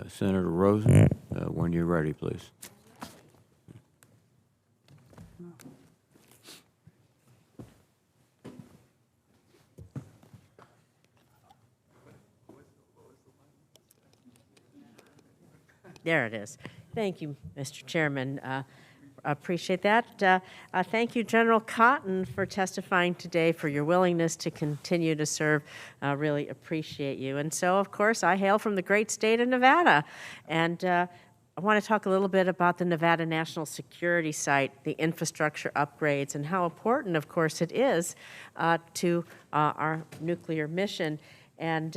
Senator Rosen, when you're ready, please. There it is. Thank you, Mr. Chairman. Appreciate that. Thank you, General Cotton, for testifying today, for your willingness to continue to serve. Really appreciate you. And so, of course, I hail from the great state of Nevada. And I want to talk a little bit about the Nevada National Security Site, the infrastructure upgrades, and how important, of course, it is to our nuclear mission. And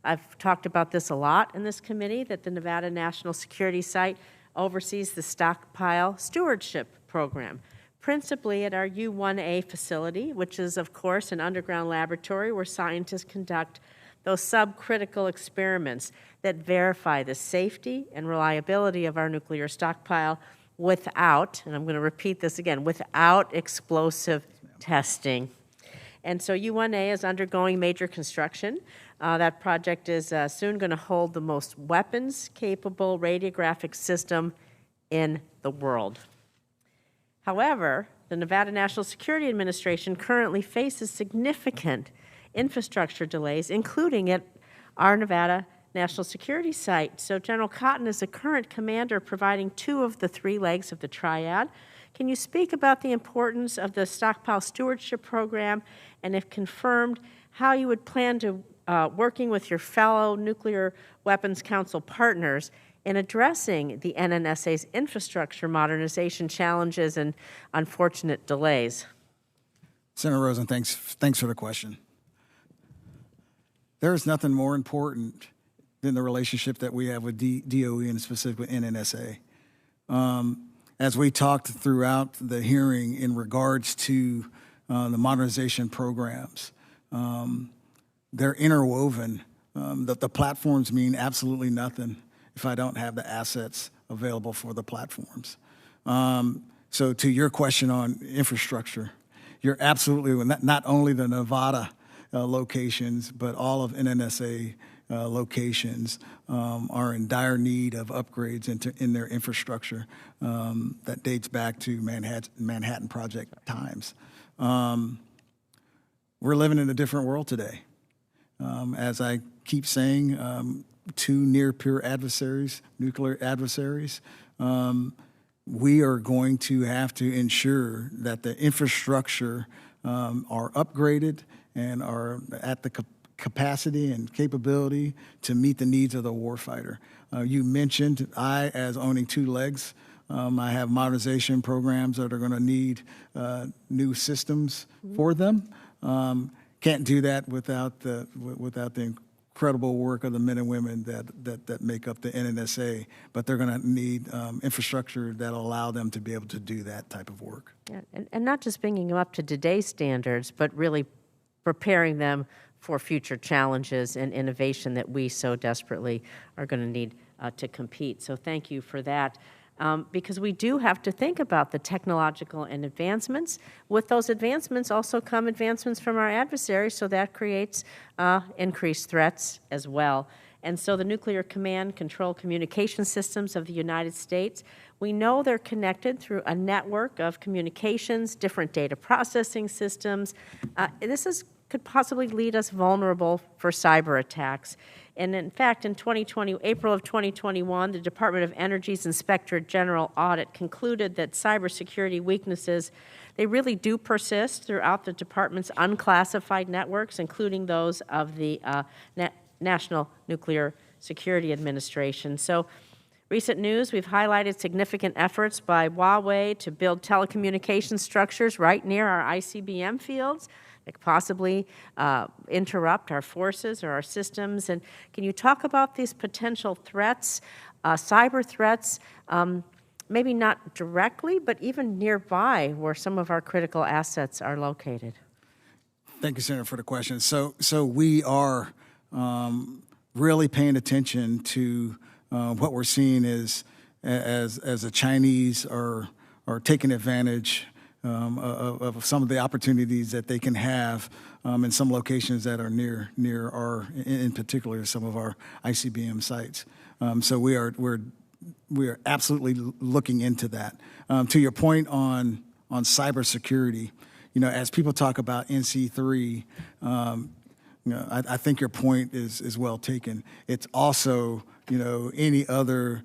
I've talked about this a lot in this committee, that the Nevada National Security Site oversees the stockpile stewardship program, principally at our U1A facility, which is, of course, an underground laboratory where scientists conduct those subcritical experiments that verify the safety and reliability of our nuclear stockpile without, and I'm going to repeat this again, without explosive testing. And so U1A is undergoing major construction. That project is soon going to hold the most weapons-capable radiographic system in the world. However, the Nevada National Security Administration currently faces significant infrastructure delays, including at our Nevada National Security Site. So General Cotton is the current commander providing 2 of the 3 legs of the triad. Can you speak about the importance of the stockpile stewardship program, and if confirmed, how you would plan to working with your fellow Nuclear Weapons Council partners in addressing the NNSA's infrastructure modernization challenges and unfortunate delays? Senator Rosen, thanks for the question. There is nothing more important than the relationship that we have with DOE and specifically NNSA. As we talked throughout the hearing in regards to the modernization programs, they're interwoven. The platforms mean absolutely nothing if I don't have the assets available for the platforms. So to your question on infrastructure, you're absolutely, not only the Nevada locations, but all of NNSA locations are in dire need of upgrades in their infrastructure that dates back to Manhattan Project times. We're living in a different world today. As I keep saying, 2 near-peer adversaries, nuclear adversaries, we are going to have to ensure that the infrastructure are upgraded and are at the capacity and capability to meet the needs of the warfighter. You mentioned as owning 2 legs, I have modernization programs that are going to need new systems for them. Can't do that without the incredible work of the men and women that make up the NNSA, but they're going to need infrastructure that'll allow them to be able to do that type of work. Yeah, and not just bringing them up to today's standards, but really preparing them for future challenges and innovation that we so desperately are going to need to compete. So thank you for that. Because we do have to think about the technological and advancements. With those advancements also come advancements from our adversaries, so that creates increased threats as well. And so the nuclear command control communication systems of the United States, we know they're connected through a network of communications, different data processing systems. Could possibly lead us vulnerable for cyber attacks. And in fact, in April of 2021, the Department of Energy's Inspector General audit concluded that cybersecurity weaknesses, they really do persist throughout the department's unclassified networks, including those of the National Nuclear Security Administration. So recent news, we've highlighted significant efforts by Huawei to build telecommunications structures right near our ICBM fields that could possibly interrupt our forces or our systems. And can you talk about these potential threats, cyber threats, maybe not directly, but even nearby where some of our critical assets are located? Thank you, Senator, for the question. So we are really paying attention to what we're seeing as the Chinese are taking advantage of some of the opportunities that they can have in some locations that are near our, in particular, some of our ICBM sites. So we're absolutely looking into that. To your point on cybersecurity, as people talk about NC3, I think your point is well taken. It's also, any other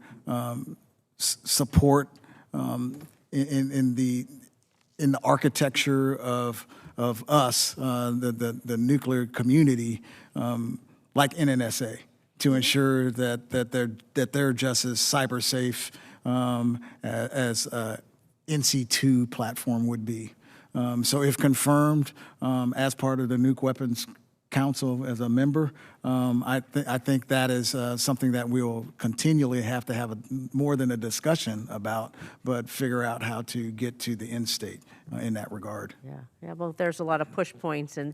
support in the architecture of us, the nuclear community, like NNSA, to ensure that they're just as cyber safe as NC2 platform would be. So if confirmed as part of the Nuke Weapons Council as a member, I think that is something that we will continually have to have more than a discussion about, but figure out how to get to the end state in that regard. Yeah. Well, there's a lot of push points and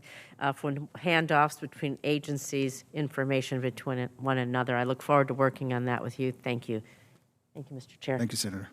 for handoffs between agencies, information between one another. I look forward to working on that with you. Thank you. Thank you, Mr. Chair. Thank you, Senator.